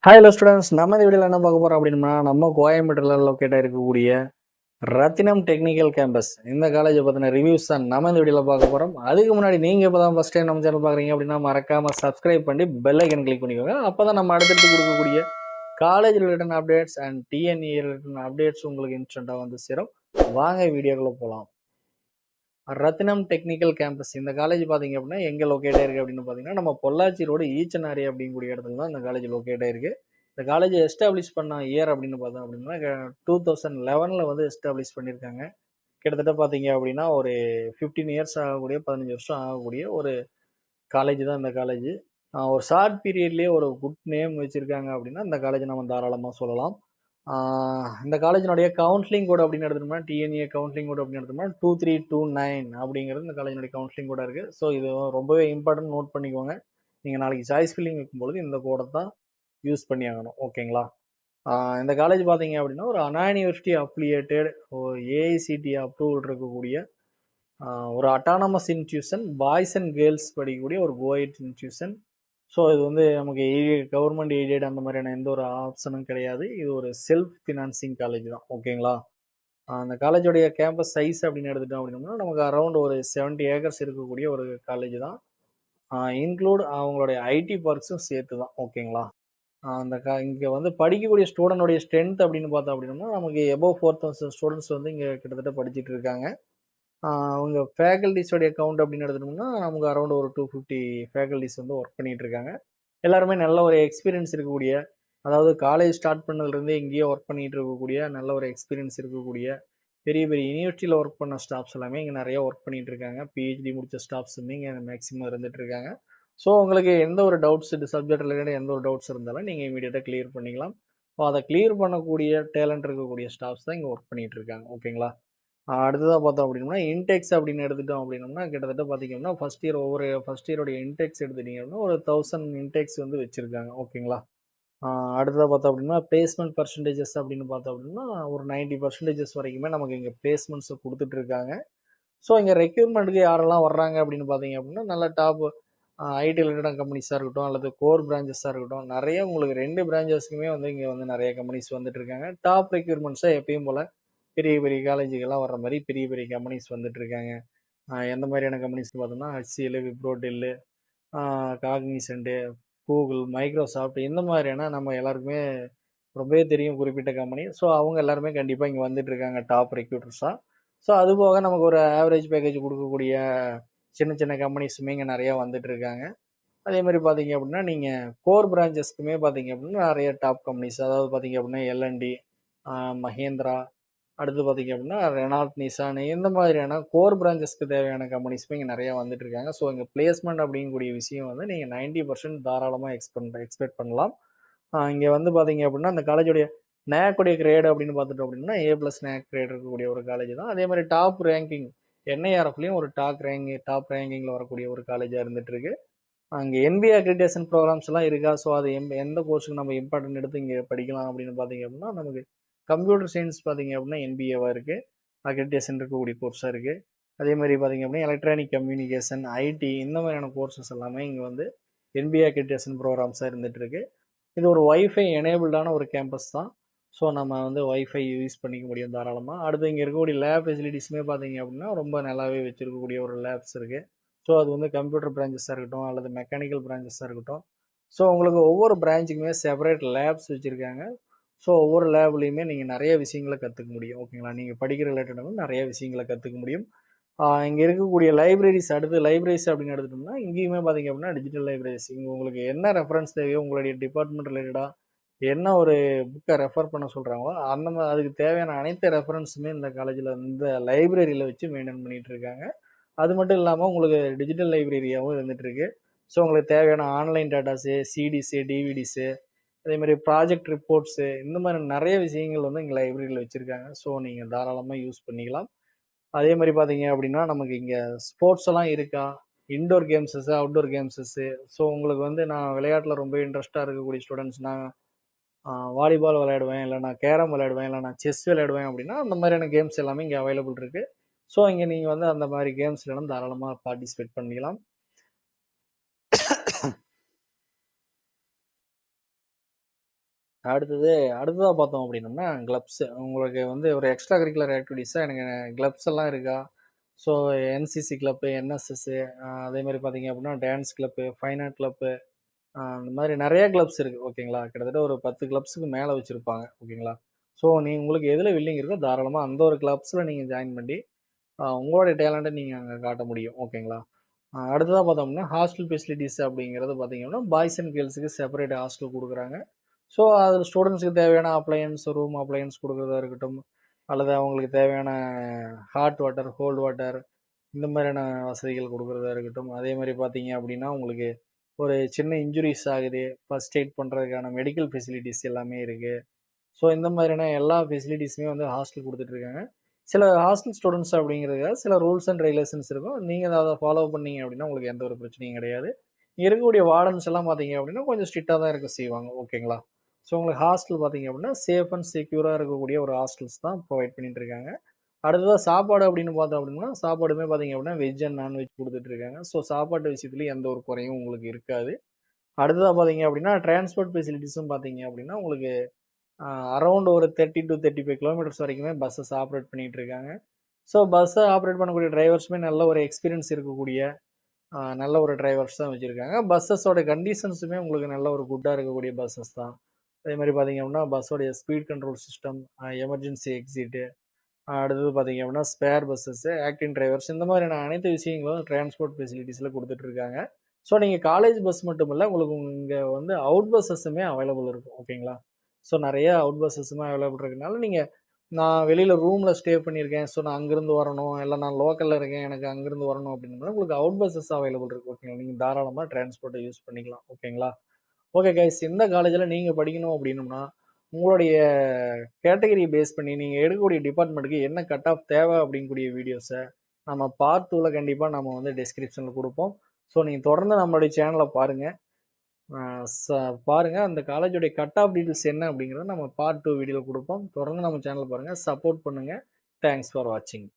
Hello students, நம்ம இந்த வீடியோவில் என்ன பார்க்க போகிறோம் அப்படின்னா, நம்ம கோயம்பேட்டில் லொக்கேட்டாக இருக்கக்கூடிய ரத்தினம் டெக்னிக்கல் கேம்பஸ் இந்த காலேஜை பற்றின ரிவ்யூஸ் தான் நம்ம இந்த வீடியோவில் பார்க்க போகிறோம். அதுக்கு முன்னாடி நீங்கள் இப்போ தான் ஃபஸ்ட் டைம் நம்ம சேனல் பார்க்குறீங்க அப்படின்னா மறக்காமல் சப்ஸ்கிரைப் பண்ணி பெல் ஐக்கன் கிளிக் பண்ணிக்கோங்க. அப்போ தான் நம்ம அடுத்தடுத்து கொடுக்கக்கூடிய college related updates and TNE related updates உங்களுக்கு இன்ஸ்டண்ட்டாக வந்து சேரும். வாங்க வீடியோக்குள்ளே போகலாம். ரத்தினம் டெக்னிக்கல் கேம்பஸ் இந்த காலேஜ் பார்த்தீங்க அப்படின்னா எங்கே லொக்கேட் ஆயிருக்கு அப்படின்னு பார்த்தீங்கன்னா, நம்ம பொள்ளாச்சி ரோடு ஈச்சனாரி அப்படிங்கக்கூடிய இடத்துல தான் இந்த காலேஜ் லொக்கேட் ஆயிருக்கு. இந்த காலேஜை எஸ்டாப்ளிஷ் பண்ண இயர் அப்படின்னு பார்த்தோம் அப்படின்னா 2011 வந்து எஸ்டாப்ளிஷ் பண்ணியிருக்காங்க. கிட்டத்தட்ட பார்த்தீங்க அப்படின்னா ஒரு 15 இயர்ஸ் ஆகக்கூடிய 15 வருஷம் ஆகக்கூடிய ஒரு காலேஜ் தான் இந்த காலேஜ். ஒரு ஷார்ட் பீரியட்லேயே ஒரு குட் நேம் வச்சுருக்காங்க அப்படின்னா இந்த காலேஜை நம்ம தாராளமாக சொல்லலாம். இந்த காலேஜினுடைய கவுன்சிலிங் கோட் அப்படின்னு எடுத்தோம்னா டிஎன்ஏ கவுன்சிலிங் கோட் அப்படின்னு எடுத்தோம்னா 2329 அப்படிங்கிறது இந்த காலேஜினுடைய கவுன்சிலிங் கோடாக இருக்குது. ஸோ இது ரொம்பவே இம்பார்ட்டன்ட், நோட் பண்ணிக்கோங்க. நீங்கள் நாளைக்கு சாய்ஸ் ஃபில்லிங் வைக்கும்பொழுது இந்த கோடை தான் யூஸ் பண்ணி ஆகணும். ஓகேங்களா? இந்த காலேஜ் பார்த்தீங்க அப்படின்னா ஒரு அண்ணா யூனிவர்சிட்டி அஃபிலியேட்டட் ஏஐசிடி அப்ரூவல் இருக்கக்கூடிய ஒரு autonomous institution, boys and girls படிக்கக்கூடிய ஒரு கோஎட் இன்ஸ்டியூஷன். ஸோ இது வந்து நமக்கு கவர்மெண்ட் எய்டட் அந்த மாதிரியான எந்த ஒரு ஆப்ஷனும் கிடையாது. இது ஒரு செல்ஃப் ஃபினான்சிங் காலேஜ் தான். ஓகேங்களா? அந்த காலேஜோடைய கேம்பஸ் சைஸ் அப்படின்னு எடுத்துட்டோம் அப்படின்னா நமக்கு அரௌண்ட் ஒரு 70 ஏக்கர்ஸ் இருக்கக்கூடிய ஒரு காலேஜ் தான். இன்க்ளூட் அவங்களுடைய ஐடி பார்க்ஸும் சேர்த்து தான். ஓகேங்களா? அந்த இங்கே வந்து படிக்கக்கூடிய ஸ்டூடெண்டோடைய ஸ்ட்ரென்த் அப்படின்னு பார்த்தோம் அப்படின்னா நமக்கு எபோவ் 4000 ஸ்டூடெண்ட்ஸ் வந்து இங்கே கிட்டத்தட்ட படிச்சுட்டு இருக்காங்க. அவங்க ஃபேக்கல்டிஸோடைய கவுண்ட் அப்படின்னு எடுத்துட்டோம்னா நமக்கு அரௌண்ட் ஒரு 250 ஃபேக்கல்டிஸ் வந்து ஒர்க் பண்ணிட்டு இருக்காங்க. எல்லாருமே நல்ல ஒரு எக்ஸ்பீரியன்ஸ் இருக்கக்கூடிய, அதாவது காலேஜ் ஸ்டார்ட் பண்ணதுலேருந்தே இங்கேயே ஒர்க் பண்ணிட்டு இருக்கக்கூடிய நல்ல ஒரு எக்ஸ்பீரியன்ஸ் இருக்கக்கூடிய பெரிய பெரிய யூனிவர்சிட்டியில் ஒர்க் பண்ண ஸ்டாஃப்ஸ் எல்லாமே இங்கே நிறைய ஒர்க் பண்ணிட்டு இருக்காங்க. பிஹெச்டி முடித்த ஸ்டாஃப்ஸுமே இங்கே மேக்ஸிமம் இருந்துட்டு இருக்காங்க. ஸோ உங்களுக்கு எந்த ஒரு டவுட்ஸ், இது சப்ஜெக்ட் ரிலேட்டட் எந்த ஒரு டவுட்ஸ் இருந்தாலும் நீங்கள் இமீடியட்டாக கிளியர் பண்ணிக்கலாம். ஸோ அதை கிளியர் பண்ணக்கூடிய டேலண்ட் இருக்கக்கூடிய ஸ்டாஃப்ஸ் தான் இங்கே ஒர்க் பண்ணிட்டு இருக்காங்க. ஓகேங்களா? அடுத்ததாக பார்த்தோம் அப்படின்னா இன்டெக்ஸ் அப்படின்னு எடுத்துட்டோம் அப்படின்னோம்னா கிட்டத்தட்ட பார்த்தீங்கன்னா ஃபஸ்ட் இயரோடைய இன்டெக்ஸ் எடுத்துட்டீங்க அப்படின்னா ஒரு 1000 இன்டெக்ஸ் வந்து வச்சுருக்காங்க. ஓகேங்களா? அடுத்ததாக பார்த்தோம் அப்படின்னா பிளேஸ்மெண்ட் பர்சன்டேஜஸ் அப்படின்னு பார்த்தோம் அப்படின்னா ஒரு 90% வரைக்குமே நமக்கு இங்கே பிளேஸ்மெண்ட்ஸை கொடுத்துட்ருக்காங்க. ஸோ இங்கே ரெக்யூர்மெண்ட்டுக்கு யாரெல்லாம் வர்றாங்க அப்படின்னு பார்த்தீங்க அப்படின்னா நல்ல டாப் ஐடி ரிலேட்டட் கம்பெனிஸாக இருக்கட்டும் அல்லது கோர் பிரான்ச்சஸாக இருக்கட்டும், நிறைய உங்களுக்கு 2 பிரான்ச்சஸ்க்குமே வந்து இங்கே வந்து நிறைய கம்பெனிஸ் வந்துட்டு இருக்காங்க. டாப் ரெக்யூர்மெண்ட்ஸாக எப்பயும் போல் பெரிய பெரிய காலேஜுக்கெல்லாம் வர்ற மாதிரி பெரிய பெரிய கம்பெனிஸ் வந்துட்டு இருக்காங்க. எந்த மாதிரியான கம்பெனிஸ்னு பார்த்தோம்னா HCL, Wipro, Dell, Cognizant, Google, Microsoft இந்த மாதிரியான நம்ம எல்லாருக்குமே ரொம்பவே தெரியும் குறிப்பிட்ட கம்பெனி. ஸோ அவங்க எல்லாருமே கண்டிப்பாக இங்கே வந்துட்டு இருக்காங்க டாப் ரெக்ரூட்டர்ஸாக. ஸோ அதுபோக நமக்கு ஒரு ஆவரேஜ் பேக்கேஜ் கொடுக்கக்கூடிய சின்ன சின்ன கம்பெனிஸுமே இங்கே நிறையா வந்துட்டு இருக்காங்க. அதே மாதிரி பார்த்தீங்க அப்படின்னா நீங்கள் கோர் பிரான்ச்சஸ்க்குமே பார்த்தீங்க அப்படின்னா நிறைய டாப் கம்பெனிஸ், அதாவது பார்த்தீங்க அப்படின்னா எல்என்டி, மஹேந்திரா, அடுத்து பார்த்தீங்க அப்படின்னா ரெனால்ட், நிசான் இந்த மாதிரியான கோர் பிரான்ச்சஸ்க்கு தேவையான கம்பெனிஸுமே இங்கே நிறையா வந்துட்டு இருக்காங்க. ஸோ இங்கே பிளேஸ்மெண்ட் அப்படிங்கக்கூடிய விஷயம் வந்து நீங்கள் 90% தாராளமாக எக்ஸ்பெக்ட் பண்ணலாம். இங்கே வந்து பார்த்தீங்க அப்படின்னா அந்த காலேஜோடைய நேக்குடைய கிரேடு அப்படின்னு பார்த்துட்டோம் அப்படின்னா A+ நேக் கிரேட் இருக்கக்கூடிய ஒரு காலேஜ் தான். அதே மாதிரி டாப் ரேங்கிங் என்ஐஆர்எஃப்லேயும் ஒரு டாப் ரேங்கிங்கில் வரக்கூடிய ஒரு காலேஜாக இருந்துட்டு இருக்கு. அங்கே என்பிஏ அக்ரிடேஷன் ப்ரோக்ராம்ஸ் எல்லாம் இருக்கா? ஸோ அது எந்த கோர்ஸுக்கு நம்ம இம்பார்ட்டன்ட் எடுத்து இங்கே படிக்கலாம் அப்படின்னு பார்த்தீங்க அப்படின்னா நமக்கு கம்ப்யூட்டர் சயின்ஸ் பார்த்தீங்க அப்படின்னா என்பிஏவாக இருக்குது, அக்ரிடேஷன் இருக்கக்கூடிய கோர்ஸாக இருக்குது. அதே மாதிரி பார்த்தீங்க அப்படின்னா எலக்ட்ரானிக் கம்யூனிகேஷன், ஐடி இந்த மாதிரியான கோர்சஸ் எல்லாமே இங்கே வந்து என்பிஏ அக்ரிடேஷன் ப்ரோக்ராம்ஸாக இருந்துட்டு இருக்கு. இது ஒரு ஒய்ஃபை எனேபிள்டான ஒரு கேம்பஸ் தான். ஸோ நம்ம வந்து ஒய்ஃபை யூஸ் பண்ணிக்க முடியும் தாராளமாக. அடுத்து இங்கே இருக்கக்கூடிய லேப் ஃபெசிலிட்டிஸுமே பார்த்தீங்க அப்படின்னா ரொம்ப நல்லாவே வச்சுருக்கக்கூடிய ஒரு லேப்ஸ் இருக்குது. ஸோ அது வந்து கம்ப்யூட்டர் பிரான்ச்சஸாக இருக்கட்டும் அல்லது மெக்கானிக்கல் பிரான்ச்சஸாக இருக்கட்டும். ஸோ உங்களுக்கு ஒவ்வொரு பிரான்ச்சுக்குமே செப்பரேட் லேப்ஸ் வச்சுருக்காங்க. ஸோ ஒவ்வொரு லேப்லேயுமே நீங்கள் நிறைய விஷயங்களை கற்றுக்க முடியும். ஓகேங்களா? நீங்கள் படிக்கிற ரிலேட்டடாக நிறைய விஷயங்களை கற்றுக்க முடியும். இங்கே இருக்கக்கூடிய லைப்ரரிஸ், அடுத்து லைப்ரரிஸ் அப்படின்னு எடுத்துட்டோம்னா இங்கேயுமே பார்த்தீங்க அப்படின்னா டிஜிட்டல் லைப்ரரிஸ். இங்கே உங்களுக்கு என்ன ரெஃபரன்ஸ் தேவையோ உங்களுடைய டிபார்ட்மெண்ட் ரிலேட்டடாக என்ன ஒரு புக்கை ரெஃபர் பண்ண சொல்கிறாங்களோ அந்த மாதிரி அதுக்கு தேவையான அனைத்து ரெஃபரன்ஸுமே இந்த காலேஜில் இந்த லைப்ரரியில் வச்சு மெயின்டைன் பண்ணிகிட்டு இருக்காங்க. அது மட்டும் இல்லாமல் உங்களுக்கு டிஜிட்டல் லைப்ரரியாகவும் இருந்துகிட்ருக்கு. ஸோ உங்களுக்கு தேவையான ஆன்லைன் டேட்டாஸு, சிடிஸு, டிவிடிஸு, அதேமாதிரி ப்ராஜெக்ட் ரிப்போர்ட்ஸு இந்த மாதிரி நிறைய விஷயங்கள் வந்து இங்கே லைப்ரரியில் வச்சுருக்காங்க. ஸோ நீங்கள் தாராளமாக யூஸ் பண்ணிக்கலாம். அதே மாதிரி பார்த்தீங்க அப்படின்னா நமக்கு இங்கே ஸ்போர்ட்ஸ் எல்லாம் இருக்கா? Indoor games, outdoor games. So உங்களுக்கு வந்து நான் விளையாட்டில் ரொம்ப இன்ட்ரெஸ்ட்டாக இருக்கக்கூடிய ஸ்டூடெண்ட்ஸ், நான் வாலிபால் விளையாடுவேன், இல்லை நான் கேரம் விளையாடுவேன், இல்லை நான் செஸ் விளையாடுவேன் அப்படின்னா அந்த மாதிரியான கேம்ஸ் எல்லாமே இங்கே அவைலபிள் இருக்குது. ஸோ இங்கே நீங்கள் வந்து அந்த மாதிரி கேம்ஸ்லாம் தாராளமாக பார்ட்டிசிபேட் பண்ணிக்கலாம். அடுத்ததா பார்த்தோம் அப்படின்னம்னா, கிளப்ஸ். உங்களுக்கு வந்து ஒரு எக்ஸ்ட்ரா கரிக்குலர் ஆக்டிவிட்டீஸா எனக்கு கிளப்ஸ் எல்லாம் இருக்கா? ஸோ என்சிசி கிளப்பு, என்எஸ்எஸ்ஸு அதேமாரி பார்த்தீங்க அப்படின்னா, dance club, fine art club அந்த மாதிரி நெறைய கிளப்ஸ் இருக்கு. ஓகேங்களா? கிட்டத்தட்ட ஒரு 10 கிளப்ஸுக்கு மேல வச்சிருப்பாங்க. ஓகேங்களா? ஸோ உங்களுக்கு எதுல வில்லிங் இருக்கோ தாராளமா அந்த ஒரு கிளப்ஸ்ல நீங்க ஜாயின் பண்ணி, உங்களுடைய டேலண்ட்ட நீங்க அங்க காட்ட முடியும். ஓகேங்களா? அடுத்ததா பார்த்தோம்னா, ஹாஸ்டல் ஃபெசிலிட்டீஸ் அப்படிங்கிறது பார்த்தீங்கன்னா, பாய்ஸ் அண்ட் கேர்ள்ஸுக்கு செப்பரேட் ஹாஸ்டல் குடுக்குறாங்க. ஸோ, அதில ஸ்டூடண்ட்ஸுக்கு தேவையான அப்ளையன்ஸ், ரூம் அப்ளையன்ஸ் குடுக்குறதா இருக்கட்டும், அல்லது அவங்களுக்கு தேவையான ஹாட் வாட்டர், கோல்ட் வாட்டர் இந்த மாதிரியான வசதிகள் குடுக்குறதா இருக்கட்டும். அதேமாரி பார்த்தீங்க அப்படின்னா, உங்களுக்கு ஒரு சின்ன இன்ஜுரீஸ் ஆகுது, ஃபர்ஸ்ட் எய்ட் பண்றதுக்கான மெடிக்கல் ஃபெசிலிட்டீஸ் எல்லாமே இருக்கு. ஸோ, இந்த மாதிரியான எல்லா ஃபெசிலிட்டீஸுமே வந்து ஹாஸ்டல் குடுத்துட்டுருக்காங்க. சில ஹாஸ்டல் ஸ்டூடண்ட்ஸ் அப்படிங்கிறதுக்காக சில ரூல்ஸ் அண்ட் ரெகுலேஷன்ஸ் இருக்கும். நீங்க அத ஃபாலோ பண்ணீங்க அப்படின்னா, உங்களுக்கு எந்த ஒரு பிரச்சனையும் கிடையாது. இங்க இருக்கக்கூடிய வார்டன்ஸ் எல்லாம் பார்த்தீங்க அப்படின்னா, கொஞ்சம் ஸ்ட்ரிக்ட்டா தான் இருக்க செய்வாங்க. ஓகேங்களா? ஸோ, உங்களுக்கு ஹாஸ்டல் பார்த்தீங்க அப்படின்னா, சேஃப் அண்ட் செக்யூரா இருக்கக்கூடிய ஒரு ஹாஸ்டல்ஸ் தான் ப்ரொவைட் பண்ணிட்டு இருக்காங்க. அடுத்ததா சாப்பாடு அப்படின்னு பார்த்தோம் அப்படின்னா, சாப்பாடுமே பார்த்தீங்க அப்படின்னா, வெஜ் அண்ட் நான்வெஜ் குடுத்துட்டு இருக்காங்க. ஸோ, சாப்பாட்டு விஷயத்திலயும் எந்த ஒரு குறையும் உங்களுக்கு இருக்காது. அடுத்ததா பார்த்தீங்க அப்படின்னா, டிரான்ஸ்போர்ட் ஃபெசிலிட்டீஸும் பார்த்தீங்க அப்படின்னா, உங்களுக்கு அரவுண்ட் ஒரு 30 டூ 35 கிலோமீட்டர்ஸ் வரைக்குமே பஸ்ஸஸ் ஆப்ரேட் பண்ணிட்டு இருக்காங்க. ஸோ, பஸ்ஸ ஆப்ரேட் பண்ணக்கூடிய டிரைவர்ஸுமே நல்ல ஒரு எக்ஸ்பீரியன்ஸ் இருக்கக்கூடிய, நல்ல ஒரு டிரைவர்ஸ் தான் வச்சிருக்காங்க. பஸ்ஸஸோட கண்டிஷன்ஸுமே உங்களுக்கு நல்ல ஒரு குட்டா இருக்கக்கூடிய பஸ்ஸஸ் தான். அதேமாரி பார்த்தீங்க அப்படின்னா, பஸ்ஸோடைய speed control system, emergency exit, அடுத்தது பார்த்தீங்க அப்படின்னா, ஸ்பேர் பஸ்ஸஸ், ஆக்டிங் டிரைவர்ஸ் இந்த மாதிரியான அனைத்து விஷயங்களும் டிரான்ஸ்போர்ட் ஃபெசிலிட்டீஸ்ல குடுத்துட்டு இருக்காங்க. ஸோ, நீங்க காலேஜ் பஸ் மட்டும் இல்ல, உங்களுக்கு இங்க வந்து அவுட் பஸ்ஸஸுமே அவைலபிள் இருக்கும். ஓகேங்களா? ஸோ, நெறைய அவுட் பஸ்ஸஸுமே அவைலபிள் இருக்கனால, நீங்க நான் வெளியில ரூம்ல ஸ்டே பண்ணியிருக்கேன். ஸோ, நான் அங்கிருந்து வரணும். இல்ல நான் லோக்கல்ல இருக்கேன். எனக்கு அங்கிருந்து வரணும் அப்படின்னா, உங்களுக்கு அவுட் பஸ்ஸஸ் அவைலபிள் இருக்கு. ஓகேங்களா? நீங்க தாராளமா டிரான்ஸ்போர்ட்ட யூஸ் பண்ணிக்கலாம். ஓகேங்களா? Okay guys. இந்த காலேஜ்ல நீங்க படிக்கணும் அப்படின்னம்னா, உங்களுடைய கேட்டகரிய பேஸ் பண்ணி நீங்க எடுக்கக்கூடிய டிபார்ட்மெண்ட்டுக்கு என்ன கட் ஆஃப் தேவை அப்படிங்கக்கூடிய வீடியோஸ நம்ம பார்ட் 2ல கண்டிப்பா நம்ம வந்து டிஸ்கிரிப்ஷன்ல குடுப்போம். ஸோ, நீங்க தொடர்ந்து நம்மளுடைய சேனல பாருங்க. அ ச பாருங்க அந்த காலேஜுடைய கட் ஆஃப் டீட்டெயில்ஸ் என்ன அப்படிங்கிறத நம்ம பார்ட் 2 வீடியோல குடுப்போம். தொடர்ந்து நம்ம சேனல பாருங்க. சப்போர்ட் பண்ணுங்க. தேங்க்ஸ் ஃபார் வாட்சிங்.